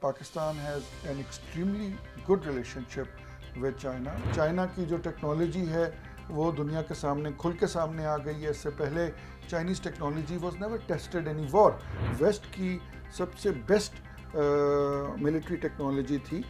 Pakistan has an extremely good relationship with China. China کی جو technology ہے وہ دنیا کے سامنے کھل کے سامنے آ گئی ہے. اس سے پہلے Chinese technology was never tested any war. West کی سب سے بیسٹ ملٹری ٹیکنالوجی تھی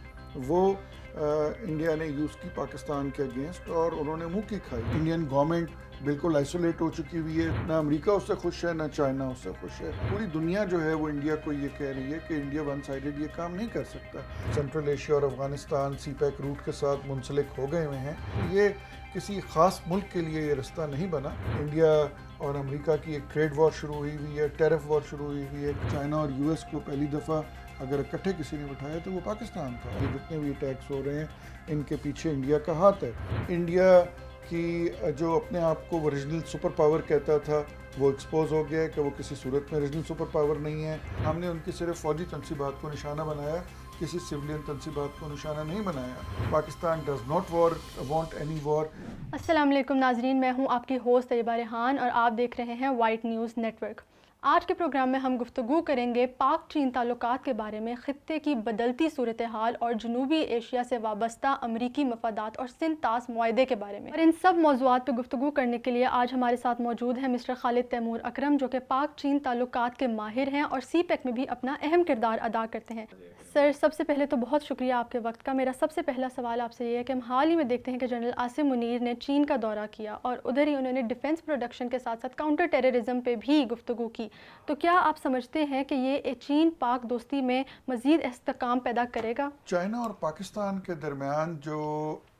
وہ انڈیا نے یوز کی پاکستان کے اگینسٹ اور انہوں نے منہ کی کھائی. انڈین گورنمنٹ بالکل آئسولیٹ ہو چکی ہوئی ہے. نہ امریکہ اس سے خوش ہے نہ چائنا اس سے خوش ہے. پوری دنیا جو ہے وہ انڈیا کو یہ کہہ رہی ہے کہ انڈیا ون سائیڈڈ یہ کام نہیں کر سکتا. سینٹرل ایشیا اور افغانستان سی پیک روٹ کے ساتھ منسلک ہو گئے ہوئے ہیں. یہ کسی خاص ملک کے لیے یہ رستہ نہیں بنا. انڈیا اور امریکہ کی ایک ٹریڈ وار شروع ہوئی ہوئی ہے, ٹیرف وار شروع ہوئی ہوئی ہے. چائنا اور یو ایس کو پہلی دفعہ اگر اکٹھے کسی نے بٹھایا تو وہ پاکستان تھا. یہ جتنے بھی اٹیکس ہو رہے ہیں ان کے پیچھے انڈیا کا ہاتھ ہے. انڈیا کی جو اپنے آپ کو اوریجنل سپر پاور کہتا تھا وہ ایکسپوز ہو گیا ہے کہ وہ کسی صورت میں اوریجنل سپر پاور نہیں ہے. ہم نے ان کی صرف فوجی تنصیبات کو نشانہ بنایا, کسی سویلین تنصیبات کو نشانہ نہیں بنایا. Pakistan does not want any war. السلام علیکم ناظرین, میں ہوں آپ کی ہوسٹ طیبہ ریحان اور آپ دیکھ رہے ہیں وائٹ نیوز نیٹ ورک. آج کے پروگرام میں ہم گفتگو کریں گے پاک چین تعلقات کے بارے میں, خطے کی بدلتی صورتحال اور جنوبی ایشیا سے وابستہ امریکی مفادات اور سندھ طاس معاہدے کے بارے میں. اور ان سب موضوعات پہ گفتگو کرنے کے لیے آج ہمارے ساتھ موجود ہیں مسٹر خالد تیمور اکرم, جو کہ پاک چین تعلقات کے ماہر ہیں اور سی پیک میں بھی اپنا اہم کردار ادا کرتے ہیں. سر, سب سے پہلے تو بہت شکریہ آپ کے وقت کا. میرا سب سے پہلا سوال آپ سے یہ ہے کہ ہم حال ہی میں دیکھتے ہیں کہ جنرل عاصم منیر نے چین کا دورہ کیا اور ادھر ہی انہوں نے ڈیفنس پروڈکشن کے ساتھ ساتھ کاؤنٹر ٹیررزم پہ بھی گفتگو کی. تو کیا آپ سمجھتے ہیں کہ یہ چین پاک دوستی میں مزید استحکام پیدا کرے گا؟ چائنا اور پاکستان کے درمیان جو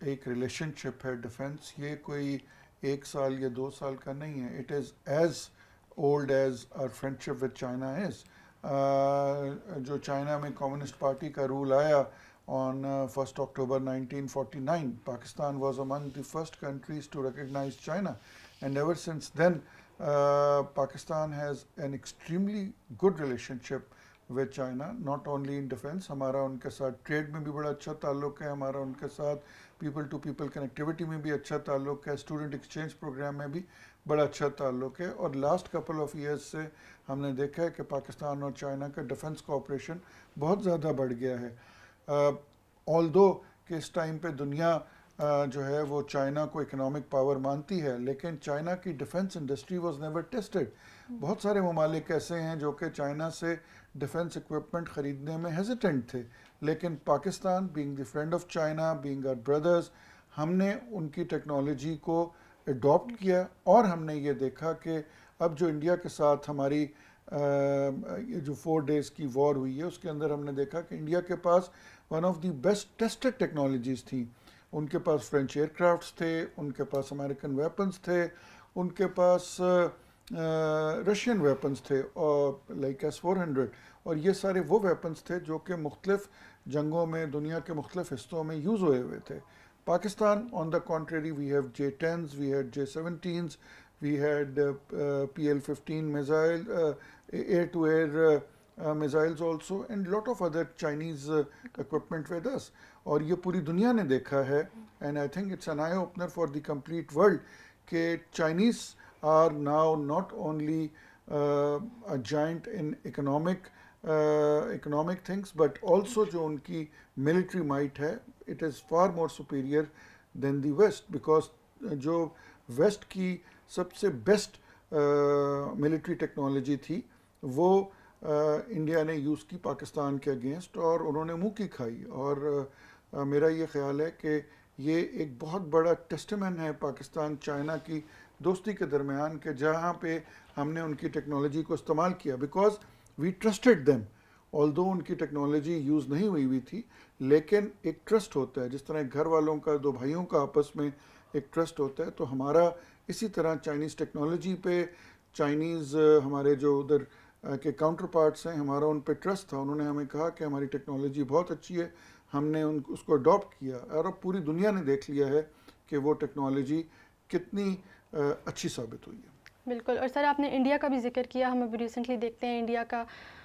ایک ریلیشن شپ ہے ڈیفنس, یہ کوئی 1 سال یا 2 سال کا نہیں ہے. It is as old as our friendship with China is. جو چائنا میں کمیونسٹ پارٹی کا رول آیا on 1st October 1949, Pakistan was among the first countries to recognize China, and ever since then Pakistan has an extremely good relationship with China, not only in defense. ہمارا ان کے ساتھ trade میں بھی بڑا اچھا تعلق ہے, ہمارا ان کے ساتھ پیپل ٹو پیپل کنیکٹیوٹی میں بھی اچھا تعلق ہے, اسٹوڈنٹ ایکسچینج پروگرام میں بھی بڑا اچھا تعلق ہے. اور لاسٹ کپل آف ایئرس سے ہم نے دیکھا ہے کہ پاکستان اور چائنا کا ڈیفنس کوآپریشن بہت زیادہ بڑھ گیا ہے. آلدو کہ اس ٹائم پہ دنیا جو ہے وہ چائنا کو اکنامک پاور مانتی ہے, لیکن چائنا کی defence industry was never tested. بہت سارے ممالک ایسے ہیں جو کہ چائنا سے ڈیفنس اکوپمنٹ خریدنے میں ہیزیٹنٹ تھے, لیکن Pakistan being the friend of China, being our brothers, ہم نے ان کی ٹیکنالوجی کو اڈاپٹ کیا. اور ہم نے یہ دیکھا کہ اب جو انڈیا کے ساتھ ہماری یہ جو 4 days کی وار ہوئی ہے اس کے اندر ہم نے دیکھا کہ انڈیا کے پاس one of the best tested technologies تھیں. ان کے پاس فرینچ ایئر کرافٹس تھے, ان کے پاس امریکن ویپنز تھے, ان کے پاس رشین ویپنز تھے اور لائک S-400, اور یہ سارے وہ ویپنز تھے جو کہ مختلف جنگوں میں دنیا کے مختلف حصوں میں یوز ہوئے ہوئے تھے. Pakistan on the contrary, we have J-10s, we had J-17s, we had PL-15 missile, air-to-air missiles also, and lot of other Chinese equipment with us. اور یہ پوری دنیا نے دیکھا ہے, and I think it's an eye-opener for the complete world کہ Chinese are now not only a giant in economic things, but also جو ان کی military might ہے, it is far more superior than the West, because جو waste کی سب سے best military technology تھی وہ انڈیا نے یوز کی پاکستان کے اگینسٹ اور انہوں نے منہ کی کھائی. اور میرا یہ خیال ہے کہ یہ ایک بہت بڑا ٹیسٹمن ہے پاکستان چائنا کی دوستی کے درمیان کہ جہاں پہ ہم نے ان کی ٹیکنالوجی کو استعمال کیا, because we trusted them. Although ان کی ٹیکنالوجی یوز نہیں ہوئی تھی, لیکن ایک ٹرسٹ ہوتا ہے, جس طرح گھر والوں کا, 2 بھائیوں کا آپس میں ایک ٹرسٹ ہوتا ہے. تو ہمارا اسی طرح چائنیز ٹیکنالوجی پہ, چائنیز ہمارے جو ادھر کے کاؤنٹر پارٹس ہیں, ہمارا ان پہ ٹرسٹ تھا. انہوں نے ہمیں کہا کہ ہماری ٹیکنالوجی بہت اچھی ہے, ہم نے اس کو اڈاپٹ کیا, اور اب پوری دنیا نے دیکھ لیا ہے کہ وہ ٹیکنالوجی کتنی اچھی ثابت ہوئی ہے. بالکل. اور سر, آپ نے انڈیا کا بھی ذکر کیا. ہم ابھی ریسنٹلی دیکھتے ہیں انڈیا کا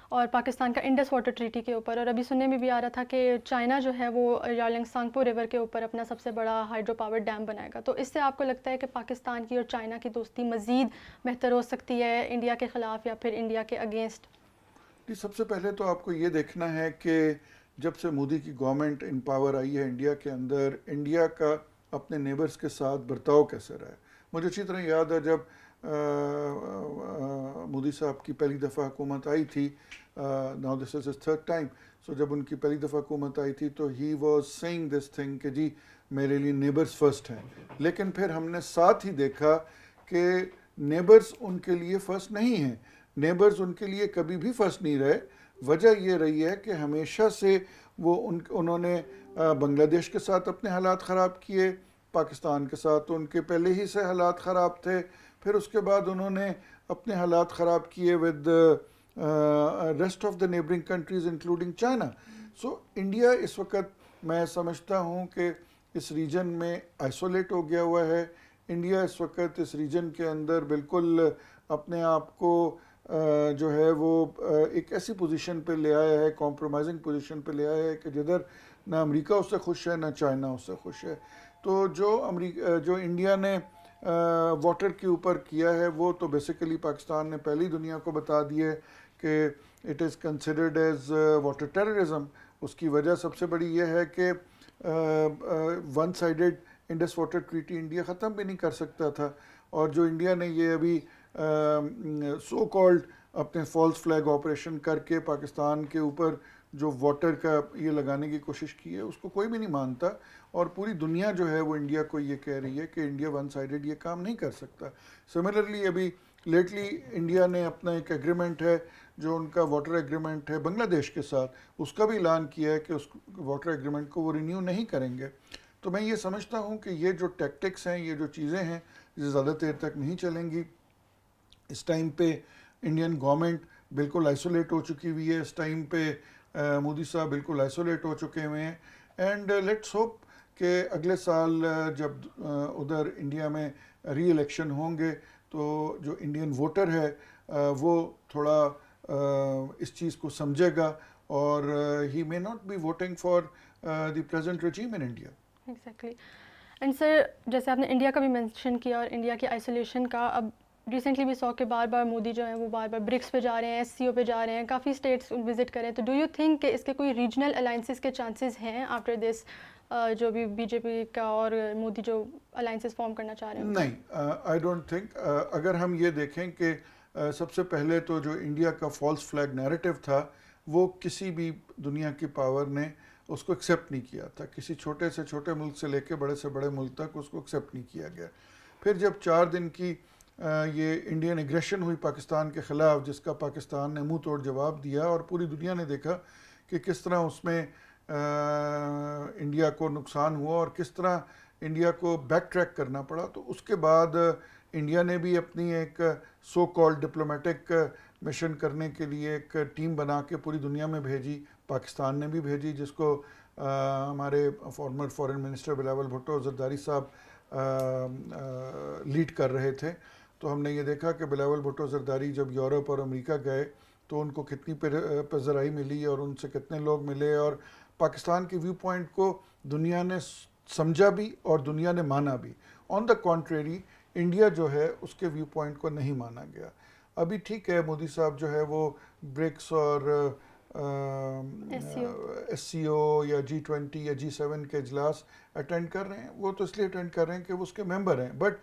اور پاکستان کا انڈس واٹر ٹریٹی کے اوپر, اور ابھی سننے میں بھی آ رہا تھا کہ چائنا جو ہے وہ یالنگ سانگپو ریور کے اوپر اپنا سب سے بڑا ہائیڈرو پاور ڈیم بنائے گا. تو اس سے آپ کو لگتا ہے کہ پاکستان کی اور چائنا کی دوستی مزید بہتر ہو سکتی ہے انڈیا کے خلاف یا پھر انڈیا کے اگینسٹ؟ جی, سب سے پہلے تو آپ کو یہ دیکھنا ہے کہ جب سے مودی کی گورنمنٹ ان پاور آئی ہے انڈیا کے اندر، انڈیا کا اپنے نیبرز کے ساتھ برتاؤ کیسے رہا ہے. مجھے اچھی طرح یاد ہے جب مودی صاحب کی پہلی دفعہ حکومت آئی تھی، now this is his third time, so جب ان کی پہلی دفعہ حکومت آئی تھی تو he was seeing this thing کہ جی میرے لیے نیبرز فرسٹ ہیں. لیکن پھر ہم نے ساتھ ہی دیکھا کہ نیبرز ان کے لیے فرسٹ نہیں ہیں، نیبرز ان کے لیے کبھی بھی فرسٹ نہیں رہے. وجہ یہ رہی ہے کہ ہمیشہ سے وہ انہوں نے بنگلہ دیش کے ساتھ اپنے حالات خراب کیے، پاکستان کے ساتھ تو ان کے پہلے ہی سے حالات خراب تھے، پھر اس کے بعد انہوں نے اپنے حالات خراب کیے with rest of the neighbouring countries including China. So India اس وقت میں سمجھتا ہوں کہ اس ریجن میں آئسولیٹ ہو گیا ہوا ہے. انڈیا اس وقت اس ریجن کے اندر بالکل اپنے آپ کو جو ہے وہ ایک ایسی پوزیشن پہ لے آیا ہے، کمپرومائزنگ پوزیشن پہ لے آیا ہے کہ جدھر نہ امریکہ اس سے خوش ہے نہ چائنا اس سے خوش ہے. تو جو انڈیا نے واٹر کے اوپر کیا ہے وہ تو بیسیکلی پاکستان نے پہلی دنیا کو بتا دیا ہے کہ it is considered as water terrorism. اس کی وجہ سب سے بڑی یہ ہے کہ one sided Indus water treaty India ختم بھی نہیں کر سکتا تھا، اور جو انڈیا نے یہ ابھی سو کالڈ اپنے فالس فلیگ آپریشن کر کے پاکستان کے اوپر جو واٹر کا یہ لگانے کی کوشش کی ہے اس کو کوئی بھی نہیں مانتا، اور پوری دنیا جو ہے وہ انڈیا کو یہ کہہ رہی ہے کہ انڈیا ون سائیڈڈ یہ کام نہیں کر سکتا. سملرلی ابھی لیٹلی انڈیا نے اپنا ایک ایگریمنٹ ہے جو ان کا واٹر ایگریمنٹ ہے بنگلہ دیش کے ساتھ، اس کا بھی اعلان کیا ہے کہ اس واٹر ایگریمنٹ کو وہ رینیو نہیں کریں گے. تو میں یہ سمجھتا ہوں کہ یہ جو ٹیکٹکس ہیں، یہ جو چیزیں ہیں، یہ زیادہ دیر تک نہیں چلیں گی. اس ٹائم پہ انڈین گورنمنٹ بالکل آئسولیٹ ہو چکی ہوئی ہے، اس ٹائم پہ مودی صاحب بالکل آئسولیٹ ہو چکے ہوئے ہیں. اینڈ لیٹس ہوپ کہ اگلے سال جب ادھر انڈیا میں ری الیکشن ہوں گے تو جو انڈین ووٹر ہے وہ تھوڑا اس چیز کو سمجھے گا، اور he may not be voting for the present regime in India. Exactly. And sir جیسے آپ نے انڈیا کا بھی مینشن کیا اور انڈیا کی آئسولیشن کا، اب ریسنٹلی بھی سو کہ بار بار مودی جو ہیں وہ بار بار برکس پہ جا رہے ہیں، SCO پہ جا رہے ہیں، کافی اسٹیٹس وزٹ کریں، تو ڈو یو تھنک کہ اس کے کوئی ریجنل الائنسز کے چانسز ہیں آفٹر دس، جو بھی BJP کا اور مودی جو الائنسز فارم کرنا چاہ رہے ہیں؟ نہیں، آئی ڈونٹ تھنک. اگر ہم یہ دیکھیں کہ سب سے پہلے تو جو انڈیا کا فالس فلیگ نیریٹو تھا وہ کسی بھی دنیا کی پاور نے اس کو ایکسیپٹ نہیں کیا تھا، کسی چھوٹے سے چھوٹے ملک سے لے کے بڑے سے بڑے ملک تک اس کو ایکسیپٹ نہیں کیا گیا. پھر جب 4 دن کی یہ انڈین ایگریشن ہوئی پاکستان کے خلاف، جس کا پاکستان نے منہ توڑ جواب دیا، اور پوری دنیا نے دیکھا کہ کس طرح اس میں انڈیا کو نقصان ہوا اور کس طرح انڈیا کو بیک ٹریک کرنا پڑا، تو اس کے بعد انڈیا نے بھی اپنی ایک سو کالڈ ڈپلومیٹک مشن کرنے کے لیے ایک ٹیم بنا کے پوری دنیا میں بھیجی. پاکستان نے بھی بھیجی، جس کو ہمارے former foreign minister Bilawal Bhutto Zardari صاحب لیڈ کر رہے تھے. تو ہم نے یہ دیکھا کہ بلاول بھٹو زرداری جب یورپ اور امریکہ گئے تو ان کو کتنی پذیرائی ملی اور ان سے کتنے لوگ ملے، اور پاکستان کے ویو پوائنٹ کو دنیا نے سمجھا بھی اور دنیا نے مانا بھی. آن دا کانٹریری انڈیا جو ہے اس کے ویو پوائنٹ کو نہیں مانا گیا. ابھی ٹھیک ہے مودی صاحب جو ہے وہ برکس اور SCO یا G20 یا G7 کے اجلاس اٹینڈ کر رہے ہیں. وہ تو اس لیے اٹینڈ کر رہے ہیں کہ وہ اس کے ممبر ہیں، بٹ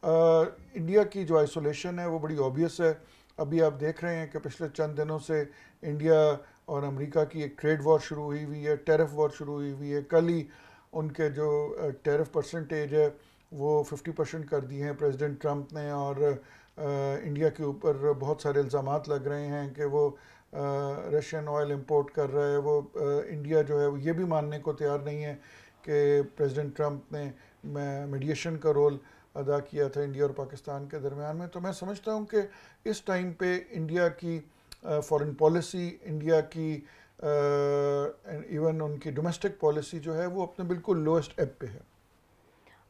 انڈیا کی جو آئسولیشن ہے وہ بڑی اوبیس ہے. ابھی آپ دیکھ رہے ہیں کہ پچھلے چند دنوں سے انڈیا اور امریکہ کی ایک ٹریڈ وار شروع ہوئی ہوئی ہے، ٹیرف وار شروع ہوئی ہوئی ہے. کل ہی ان کے جو ٹیرف پرسنٹیج ہے وہ 50% کر دی ہیں پریزیڈنٹ ٹرمپ نے، اور انڈیا کے اوپر بہت سارے الزامات لگ رہے ہیں کہ وہ رشین آئل امپورٹ کر رہا ہے. وہ انڈیا جو ہے وہ یہ بھی ماننے کو تیار نہیں ہے کہ پریزیڈنٹ ٹرمپ نے میڈیشن کا رول ادا کیا تھا انڈیا اور پاکستان کے درمیان میں. تو میں سمجھتا ہوں کہ اس ٹائم پہ انڈیا کی فارن پالیسی، انڈیا کی ایون ان کی ڈومیسٹک پالیسی جو ہے وہ اپنے بالکل لوئسٹ ایب پہ ہے.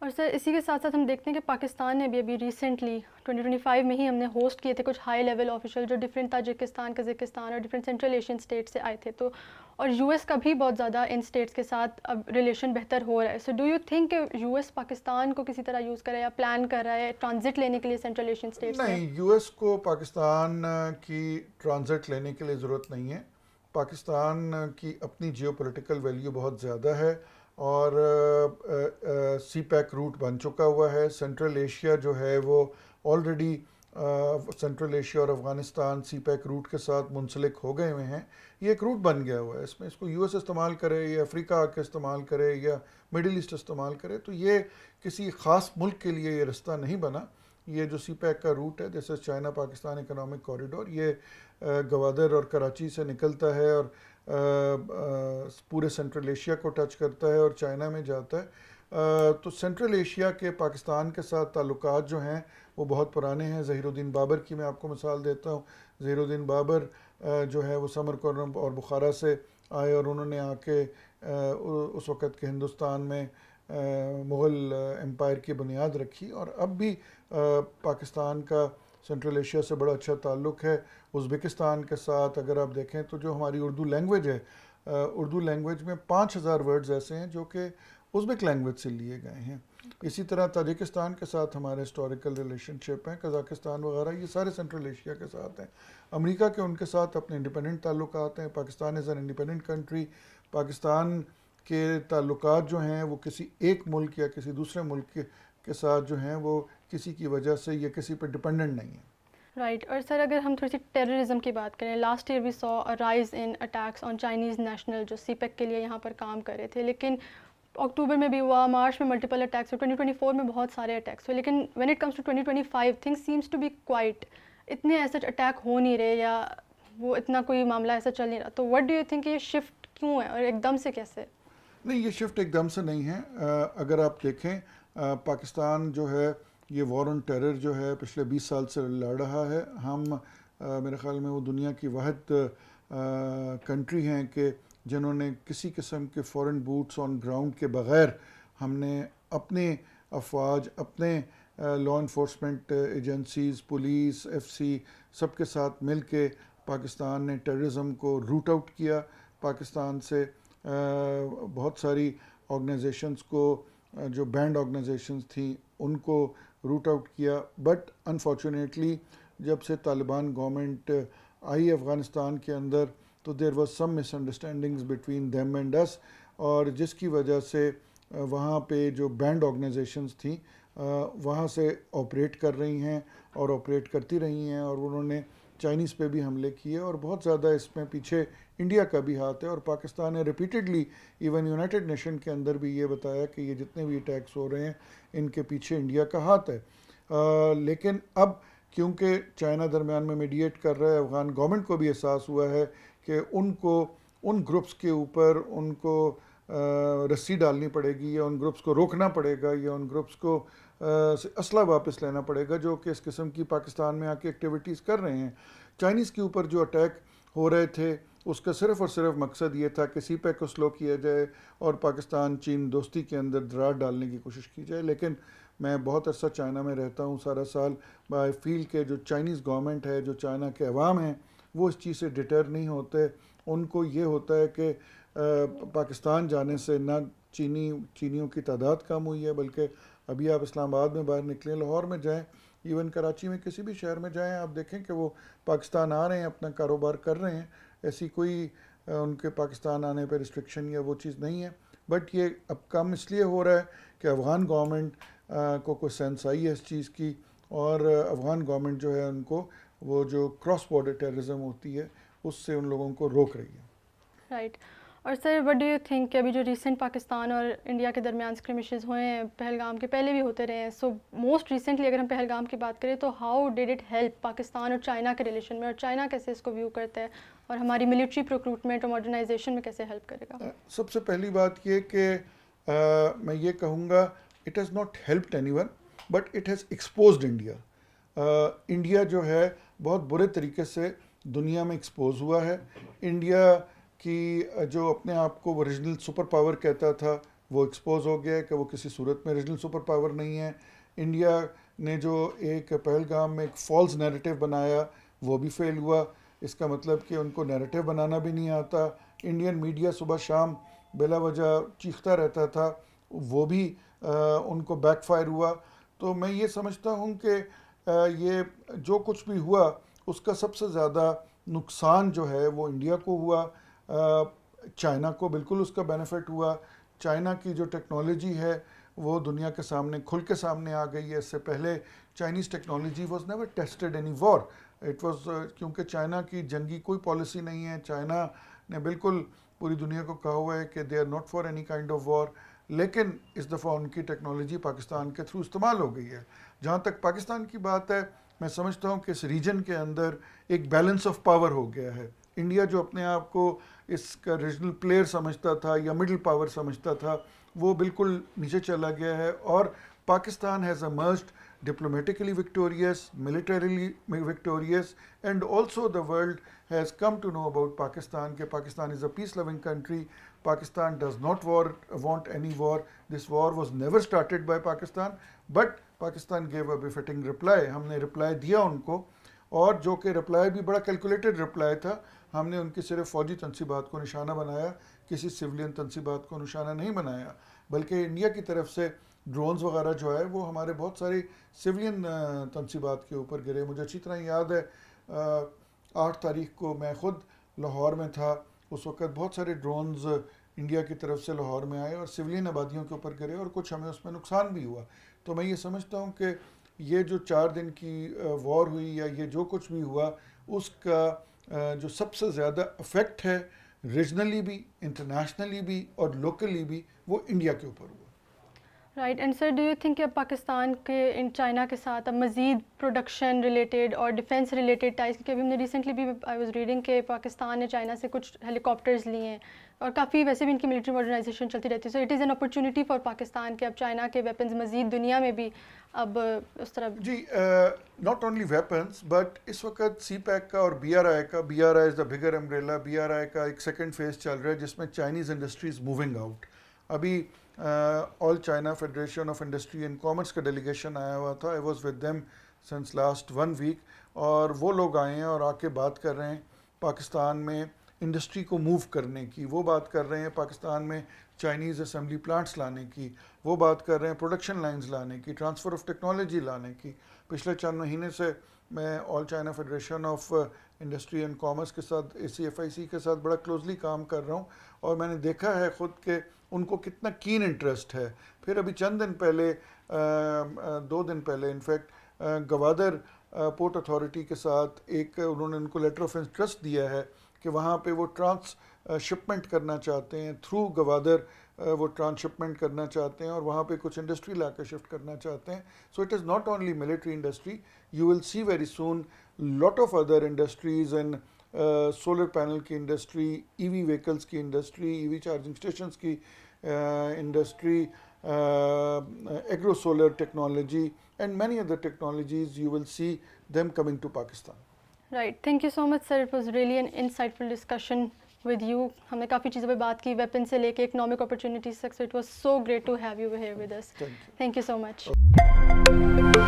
اور سر اسی کے ساتھ ساتھ ہم دیکھتے ہیں کہ پاکستان نے بھی ابھی ریسنٹلی 2025 میں ہی ہم نے ہوسٹ کیے تھے کچھ ہائی لیول آفیشل جو ڈفرینٹ تاجکستان، قزاقستان اور ڈفرینٹ سینٹرل ایشین اسٹیٹ سے آئے تھے. تو اور US کا بھی بہت زیادہ ان اسٹیٹس کے ساتھ اب ریلیشن بہتر ہو رہا ہے. سو ڈو یو تھنک کہ US پاکستان کو کسی طرح یوز کرے یا پلان کر رہا ہے ٹرانزٹ لینے کے لیے سینٹرل ایشین اسٹیٹس میں؟ نہیں، US کو پاکستان کی ٹرانزٹ لینے کے لیے ضرورت نہیں ہے. پاکستان کی اپنی جیو پولیٹیکل ویلیو بہت زیادہ ہے اور سی پیک روٹ بن چکا ہوا ہے. سینٹرل ایشیا جو ہے وہ آلریڈی سینٹرل ایشیا اور افغانستان سی پیک روٹ کے ساتھ منسلک ہو گئے ہوئے ہیں. یہ ایک روٹ بن گیا ہوا ہے. اس میں اس کو یو ایس استعمال کرے یا افریقہ آ کے استعمال کرے یا مڈل ایسٹ استعمال کرے, تو یہ کسی خاص ملک کے لیے یہ رستہ نہیں بنا. یہ جو سی پیک کا روٹ ہے, جیسے چائنا پاکستان اکنامک کوریڈور, یہ گوادر اور کراچی سے نکلتا ہے اور پورے سینٹرل ایشیا کو ٹچ کرتا ہے اور چائنا میں جاتا ہے. تو سینٹرل ایشیا کے پاکستان کے ساتھ تعلقات جو ہیں وہ بہت پرانے ہیں. ظہیر الدین بابر کی میں آپ کو مثال دیتا ہوں. ظہیر الدین بابر جو ہے وہ سمرقند اور بخارا سے آئے اور انہوں نے آ کے اس وقت کے ہندوستان میں مغل امپائر کی بنیاد رکھی, اور اب بھی پاکستان کا سینٹرل ایشیا سے بڑا اچھا تعلق ہے. ازبکستان کے ساتھ اگر آپ دیکھیں تو جو ہماری اردو لینگویج ہے, اردو لینگویج میں 5000 ورڈز ایسے ہیں جو کہ ازبک لینگویج سے لیے گئے ہیں. اسی طرح تاجکستان کے ساتھ ہمارے ہسٹوریکل ریلیشن شپ ہیں, قزاقستان وغیرہ, یہ سارے سینٹرل ایشیا کے ساتھ ہیں. امریکہ کے ان کے ساتھ اپنے انڈیپینڈنٹ تعلقات ہیں. Pakistan is an independent country. Pakistan کے تعلقات جو ہیں وہ کسی ایک ملک یا کسی دوسرے ملک کے ساتھ جو ہیں وہ کسی کی وجہ سے یا کسی پہ ڈیپینڈنٹ نہیں ہیں. رائٹ. اور سر اگر ہم تھوڑی سی ٹیررزم کی بات کریں, last year we saw rise in attacks on Chinese national جو سی پیک کے لیے یہاں پر کام کر رہے تھے, لیکن اکتوبر میں بھی ہوا, مارچ میں ملٹیپل اٹیکس ہوئے, 2024 میں بہت سارے اٹیکس ہوئے, لیکن when it comes to 2025 things seems to be quite. اتنے ایسے اٹیک ہو نہیں رہے یا وہ اتنا کوئی معاملہ ایسا چل نہیں رہا. تو وٹ ڈو یو تھنک یہ شفٹ کیوں ہے اور ایک دم سے کیسے؟ نہیں, یہ شفٹ ایک دم سے نہیں ہے. اگر آپ دیکھیں پاکستان جو ہے یہ وار آن ٹیرر جو ہے پچھلے 20 سال سے لڑ رہا ہے. ہم میرے خیال میں وہ دنیا کی واحد کنٹری ہیں کہ جنہوں نے کسی قسم کے فورن بوٹس آن گراؤنڈ کے بغیر ہم نے اپنے افواج, اپنے law enforcement agencies, police, F C, سب کے ساتھ مل کے پاکستان نے ٹیررزم کو روٹ آؤٹ کیا. پاکستان سے بہت ساری آرگنائزیشنز کو جو بینڈ آرگنائزیشنز تھیں ان کو روٹ آؤٹ کیا. بٹ انفارچونیٹلی جب سے طالبان گورنمنٹ آئی افغانستان کے اندر تو there was some miss understandings between them and اس, اور جس کی وجہ سے وہاں پہ جو بینڈ آرگنائزیشنز تھیں وہاں سے آپریٹ کر رہی ہیں اور آپریٹ کرتی رہی ہیں, اور انہوں نے چائنیز پہ بھی حملے کیے, اور بہت زیادہ اس میں پیچھے انڈیا کا بھی ہاتھ ہے. اور پاکستان نے ریپیٹڈلی ایون یونائٹڈ نیشن کے اندر بھی یہ بتایا کہ یہ جتنے بھی اٹیکس ہو رہے ہیں ان کے پیچھے انڈیا کا ہاتھ ہے. لیکن اب کیونکہ چائنا درمیان میں میڈیٹ کر رہا ہے, افغان گورنمنٹ کو بھی احساس ہوا ہے کہ ان کو ان گروپس کے اوپر ان کو رسی ڈالنی پڑے گی یا ان گروپس کو روکنا پڑے گا یا ان گروپس کو اسلحہ واپس لینا پڑے گا جو کہ اس قسم کی پاکستان میں آ کے ایکٹیویٹیز کر رہے ہیں. چائنیز کے اوپر جو اٹیک ہو رہے تھے اس کا صرف اور صرف مقصد یہ تھا کہ سی پیک کو سلو کیا جائے اور پاکستان چین دوستی کے اندر دراڑ ڈالنے کی کوشش کی جائے. لیکن میں بہت عرصہ چائنا میں رہتا ہوں سارا سال, بائی فیل کہ جو چائنیز گورنمنٹ ہے, جو چائنا کے عوام ہیں, وہ اس چیز سے ڈٹر نہیں ہوتے. ان کو یہ ہوتا ہے کہ پاکستان جانے سے نہ چینیوں کی تعداد کم ہوئی ہے, بلکہ ابھی آپ اسلام آباد میں باہر نکلیں, لاہور میں جائیں, ایون کراچی میں کسی بھی شہر میں جائیں, آپ دیکھیں کہ وہ پاکستان آ رہے ہیں, اپنا کاروبار کر رہے ہیں. ایسی کوئی ان کے پاکستان آنے پہ ریسٹرکشن یا وہ چیز نہیں ہے. بٹ یہ اب کم اس لیے ہو رہا ہے کہ افغان گورنمنٹ کو کوئی سینس آئی ہے اس چیز کی, اور افغان گورنمنٹ جو ہے ان کو وہ جو کراس بارڈر ٹیررزم ہوتی ہے اس سے ان لوگوں کو روک رہی ہے. رائٹ. اور سر وٹ ڈو یو تھنک کہ ابھی جو ریسنٹ پاکستان اور انڈیا کے درمیان اسکرمشز ہوئے ہیں پہلگام کے, پہلے بھی ہوتے رہے ہیں, سو موسٹ ریسنٹلی اگر ہم پہلگام کی بات کریں تو how did it help Pakistan اور چائنا کے ریلیشن میں, اور چائنا کیسے اس کو ویو کرتا ہے اور ہماری ملٹری پروکروٹمنٹ اور ماڈرنائزیشن میں کیسے ہیلپ کرے گا؟ سب سے پہلی بات یہ کہ میں یہ کہوں گا it has not helped any one but it has exposed India. India جو ہے بہت برے طریقے سے دنیا میں ایکسپوز ہوا ہے. انڈیا کی جو اپنے آپ کو وہ ریجنل سپر پاور کہتا تھا وہ ایکسپوز ہو گیا ہے کہ وہ کسی صورت میں ریجنل سپر پاور نہیں ہے. انڈیا نے جو ایک پہلگام میں ایک فالس نیریٹو بنایا وہ بھی فیل ہوا. اس کا مطلب کہ ان کو نیریٹو بنانا بھی نہیں آتا. انڈین میڈیا صبح شام بلا وجہ چیختا رہتا تھا, وہ بھی ان کو بیک فائر ہوا. تو میں یہ سمجھتا ہوں کہ یہ جو کچھ بھی ہوا اس کا سب سے زیادہ نقصان جو ہے وہ انڈیا کو ہوا. چائنا کو بالکل اس کا بینیفٹ ہوا. چائنا کی جو ٹیکنالوجی ہے وہ دنیا کے سامنے کھل کے سامنے آ گئی ہے. اس سے پہلے Chinese technology was never tested any war. It was کیونکہ چائنا کی جنگی کوئی پالیسی نہیں ہے. چائنا نے بالکل پوری دنیا کو کہا ہوا ہے کہ they are not for any kind of war. لیکن اس دفعہ ان کی ٹیکنالوجی پاکستان کے تھرو استعمال ہو گئی ہے. جہاں تک پاکستان کی بات ہے, میں سمجھتا ہوں کہ اس ریجن کے اندر ایک بیلنس آف پاور ہو گیا ہے. انڈیا جو اپنے آپ کو اس کا ریجنل پلیئر سمجھتا تھا یا مڈل پاور سمجھتا تھا, وہ بالکل نیچے چلا گیا ہے. اور Pakistan has emerged diplomatically victorious, militarily victorious, and also the world has come to know about Pakistan. That Pakistan is a peace-loving country. Pakistan does not want any war. This war was never started by Pakistan, but Pakistan gave a befitting reply. ہم نے reply دیا ان کو, اور جو کہ reply بھی بڑا calculated reply تھا. ہم نے ان کی صرف فوجی تنصیبات کو نشانہ بنایا, کسی سویلین تنصیبات کو نشانہ نہیں بنایا, بلکہ انڈیا کی طرف سے ڈرونز وغیرہ جو ہے وہ ہمارے بہت ساری سویلین تنصیبات کے اوپر گرے. مجھے اچھی طرح یاد ہے 8 تاریخ کو میں خود لاہور میں تھا. اس وقت بہت سارے ڈرونز انڈیا کی طرف سے لاہور میں آئے اور سویلین آبادیوں کے اوپر گرے, اور کچھ ہمیں اس میں نقصان بھی ہوا. تو میں یہ سمجھتا ہوں کہ یہ جو 4 دن کی وار ہوئی یا یہ جو کچھ بھی ہوا, اس کا جو سب سے زیادہ افیکٹ ہے ریجنلی بھی, انٹرنیشنلی بھی اور لوکلی بھی, وہ انڈیا کے اوپر ہوا. Right. And sir, do you think کہ پاکستان کے ان چائنا کے ساتھ اب مزید پروڈکشن ریلیٹڈ اور ڈیفینس ریلیٹڈ ٹائز, کیونکہ ابھی ہم نے ریسنٹلی بھی آئی واز ریڈنگ کہ پاکستان نے چائنا سے کچھ ہیلی کاپٹرز لیے ہیں, اور کافی ویسے بھی ان کی ملٹری ماڈرنائزیشن چلتی رہتی ہے. سو it is an opportunity for Pakistan کہ اب چائنا کے ویپنز مزید دنیا میں بھی اب اس طرح. جی, ناٹ اونلی ویپنس, بٹ اس وقت سی پیک کا اور بی آر آئی کا, B R I is the bigger umbrella, B R I کا ایک سیکنڈ فیز چل رہا ہے جس میں چائنیز انڈسٹریز موونگ آؤٹ. ابھی All China Federation of Industry and Commerce کا ڈیلیگیشن آیا ہوا تھا. I was with them since last 1 week, اور وہ لوگ آئے ہیں اور آ کے بات کر رہے ہیں پاکستان میں انڈسٹری کو موو کرنے کی. وہ بات کر رہے ہیں پاکستان میں چائنیز اسمبلی پلانٹس لانے کی. وہ بات کر رہے ہیں پروڈکشن لائنز لانے کی, ٹرانسفر آف ٹیکنالوجی لانے کی. پچھلے چند مہینے سے میں All China Federation of Industry and Commerce کے ساتھ, ACFIC کے ساتھ بڑا کلوزلی کام کر رہا ہوں, اور میں نے دیکھا ہے خود کہ ان کو کتنا کین انٹرسٹ ہے. پھر ابھی چند دن پہلے, 2 دن پہلے انفیکٹ, گوادر پورٹ اتھارٹی کے ساتھ ایک انہوں نے ان کو لیٹر آف انٹرسٹ دیا ہے کہ وہاں پہ وہ ٹرانس شپمنٹ کرنا چاہتے ہیں, تھرو گوادر وہ ٹرانس شپمنٹ کرنا چاہتے ہیں, اور وہاں پہ کچھ انڈسٹری لا کے شفٹ کرنا چاہتے ہیں. So it is not only military industry, you will see very soon lot of other industries and solar panel کی انڈسٹری, ای وی ویکلس کی industry, E V charging stations کی industry, agro solar technology and many other technologies, you will see them coming to Pakistan. Right. Thank you so much, sir. It was really an insightful discussion with you. ہم نے کافی چیزوں پہ بات کی, weapon سے لے کے اکنامک اپرچونیٹیز تک. So it was so great to have you here with us. Thank you. Thank you so much.